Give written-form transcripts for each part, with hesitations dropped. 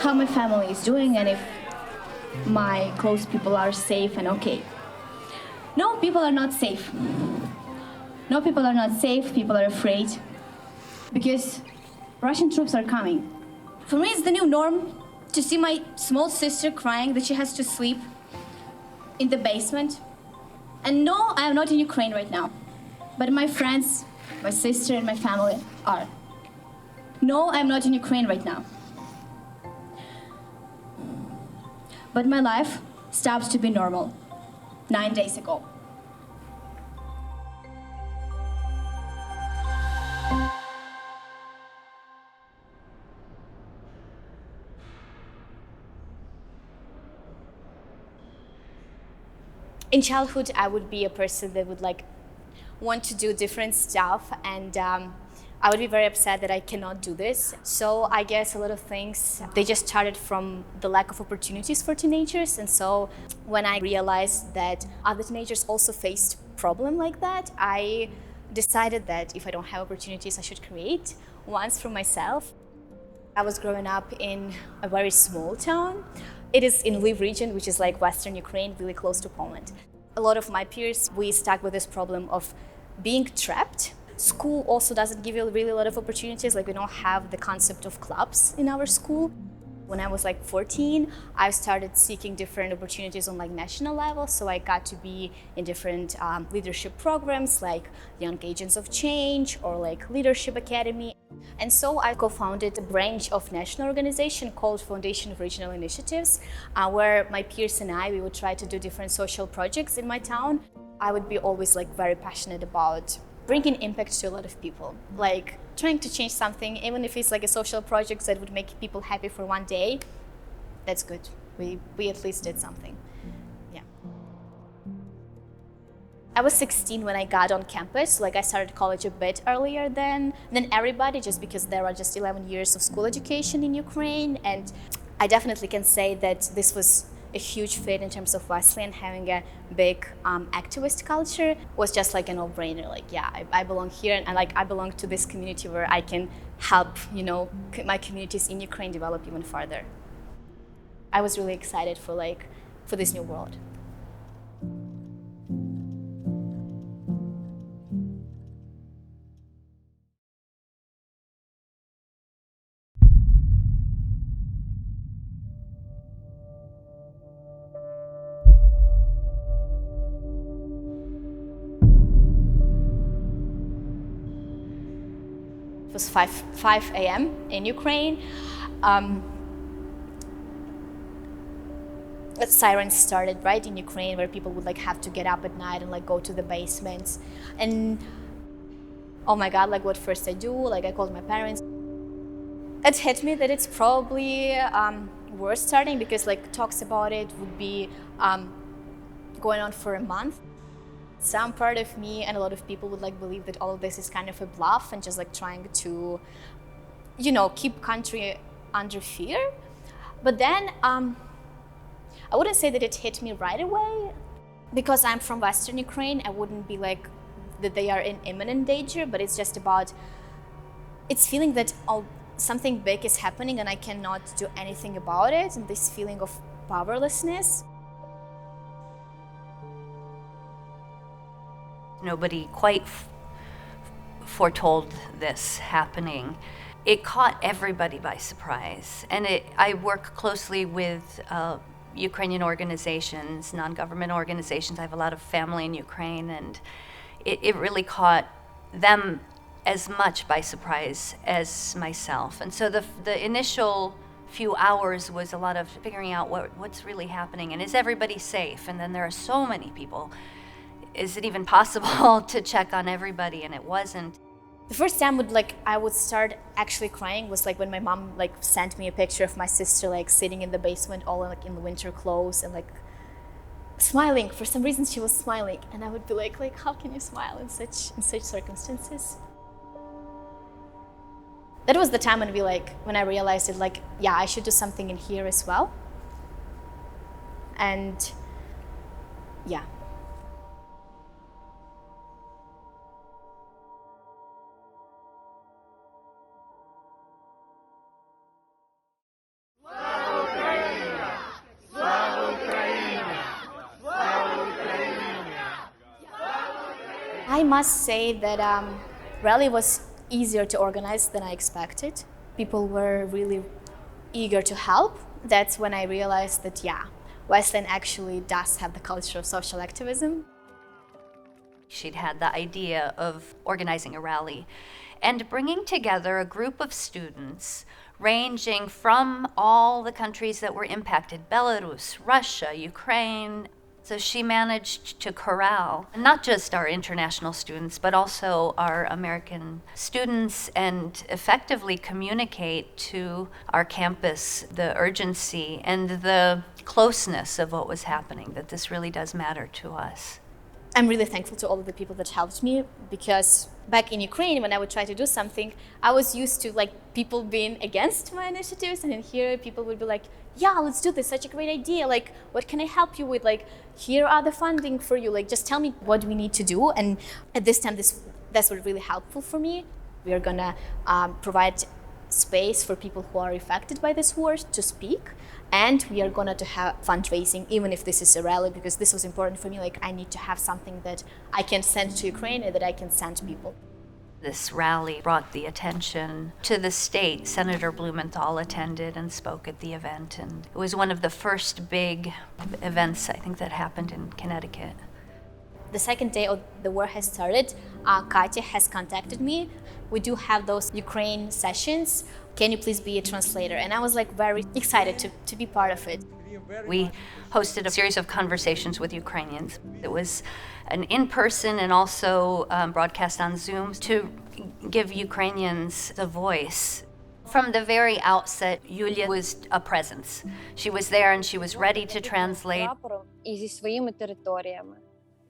how my family is doing and if my close people are safe and okay. No, people are not safe. No, people are not safe, people are afraid because Russian troops are coming. For me, it's the new norm to see my small sister crying that she has to sleep in the basement. And no, I am not in Ukraine right now, but my friends, my sister and my family are. No, I'm not in Ukraine right now. But my life stopped to be normal 9 days ago. In childhood, I would be a person that would want to do different stuff, and I would be very upset that I cannot do this. So I guess a lot of things, they just started from the lack of opportunities for teenagers. And so when I realized that other teenagers also faced problem like that, I decided that if I don't have opportunities, I should create ones for myself. I was growing up in a very small town. It is in Lviv region, which is like Western Ukraine, really close to Poland. A lot of my peers, we stuck with this problem of being trapped. School also doesn't give you really a lot of opportunities. Like, we don't have the concept of clubs in our school. When I was 14, I started seeking different opportunities on national level. So I got to be in different leadership programs like Young Agents of Change or Leadership Academy. And so I co-founded a branch of national organization called Foundation of Regional Initiatives, where my peers and I, we would try to do different social projects in my town. I would be always very passionate about bringing impact to a lot of people, trying to change something, even if it's a social project that would make people happy for one day. That's good. We at least did something. Yeah. I was 16 when I got on campus. I started college a bit earlier than everybody, just because there are just 11 years of school education in Ukraine. And I definitely can say that this was a huge fit in terms of Wesleyan having a big activist culture. Was just a no-brainer. Yeah, I belong here, and I belong to this community where I can help, my communities in Ukraine develop even further. I was really excited for this new world. It was 5 a.m. in Ukraine. The sirens started right in Ukraine, where people would have to get up at night and go to the basements. And oh my God, what first I do? I called my parents. It hit me that it's probably worth starting, because talks about it would be going on for a month. Some part of me and a lot of people would believe that all of this is kind of a bluff and just trying to, keep country under fear. But then I wouldn't say that it hit me right away. Because I'm from Western Ukraine, I wouldn't be that they are in imminent danger, but it's just about, it's feeling that something big is happening and I cannot do anything about it, and this feeling of powerlessness. Nobody quite foretold this happening. It caught everybody by surprise. And I work closely with Ukrainian organizations, non-government organizations. I have a lot of family in Ukraine, and it really caught them as much by surprise as myself. And so the initial few hours was a lot of figuring out what's really happening, and is everybody safe? And then there are so many people. Is it even possible to check on everybody? And it wasn't. The first time I would start actually crying was when my mom sent me a picture of my sister sitting in the basement all in the winter clothes and smiling. For some reason she was smiling, and I would be how can you smile in such circumstances? That was the time when I realized it yeah, I should do something in here as well. And yeah. I must say that rally was easier to organize than I expected. People were really eager to help. That's when I realized that, yeah, Wesleyan actually does have the culture of social activism. She'd had the idea of organizing a rally and bringing together a group of students ranging from all the countries that were impacted, Belarus, Russia, Ukraine. So she managed to corral not just our international students, but also our American students and effectively communicate to our campus the urgency and the closeness of what was happening, that this really does matter to us. I'm really thankful to all of the people that helped me, because back in Ukraine, when I would try to do something, I was used to people being against my initiatives, and in here people would be like, yeah, let's do this, such a great idea, what can I help you with, here are the funding for you, just tell me what we need to do. And at this time, that's what really helpful for me. We are gonna provide space for people who are affected by this war to speak. And we are going to have fundraising, even if this is a rally, because this was important for me. I need to have something that I can send to Ukraine and that I can send to people. This rally brought the attention to the state. Senator Blumenthal attended and spoke at the event, and it was one of the first big events, I think, that happened in Connecticut. The second day of the war has started, Katya has contacted me. We do have those Ukraine sessions. Can you please be a translator? And I was very excited to be part of it. We hosted a series of conversations with Ukrainians. It was an in-person and also broadcast on Zoom to give Ukrainians a voice. From the very outset, Julia was a presence. She was there and she was ready to translate.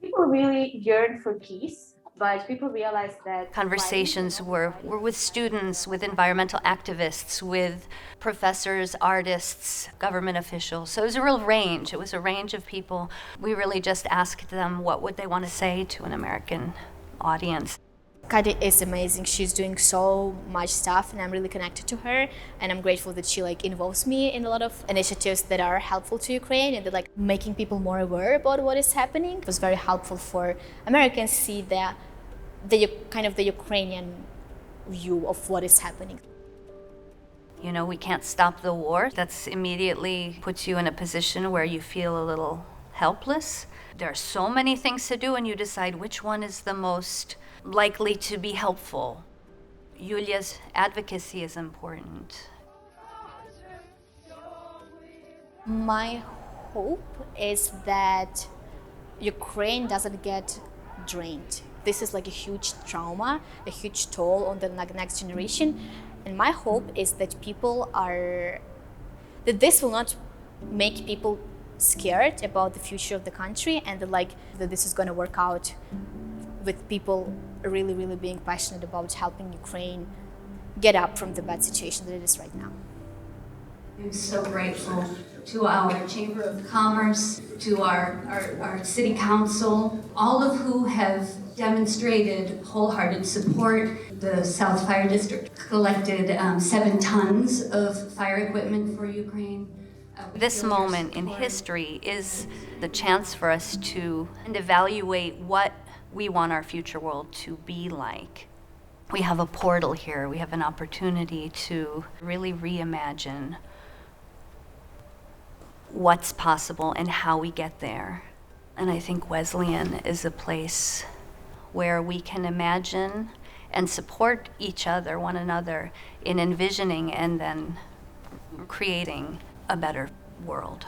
People really yearn for peace, but people realize that Conversations were with students, with environmental activists, with professors, artists, government officials. So it was a real range. It was a range of people. We really just asked them what would they want to say to an American audience. Katya is amazing. She's doing so much stuff, and I'm really connected to her. And I'm grateful that she involves me in a lot of initiatives that are helpful to Ukraine, and that making people more aware about what is happening. It was very helpful for Americans to see the Ukrainian view of what is happening. We can't stop the war. That's immediately puts you in a position where you feel a little helpless. There are so many things to do, and you decide which one is the most likely to be helpful. Julia's advocacy is important. My hope is that Ukraine doesn't get drained. This is a huge trauma, a huge toll on the next generation. And my hope is that that this will not make people scared about the future of the country, and that this is going to work out with people really, really being passionate about helping Ukraine get up from the bad situation that it is right now. I'm so grateful to our Chamber of Commerce, to our City Council, all of who have demonstrated wholehearted support. The South Fire District collected 7 tons of fire equipment for Ukraine. This moment in history is the chance for us to evaluate what we want our future world to be like. We have a portal here. We have an opportunity to really reimagine what's possible and how we get there. And I think Wesleyan is a place where we can imagine and support each other, one another, in envisioning and then creating a better world.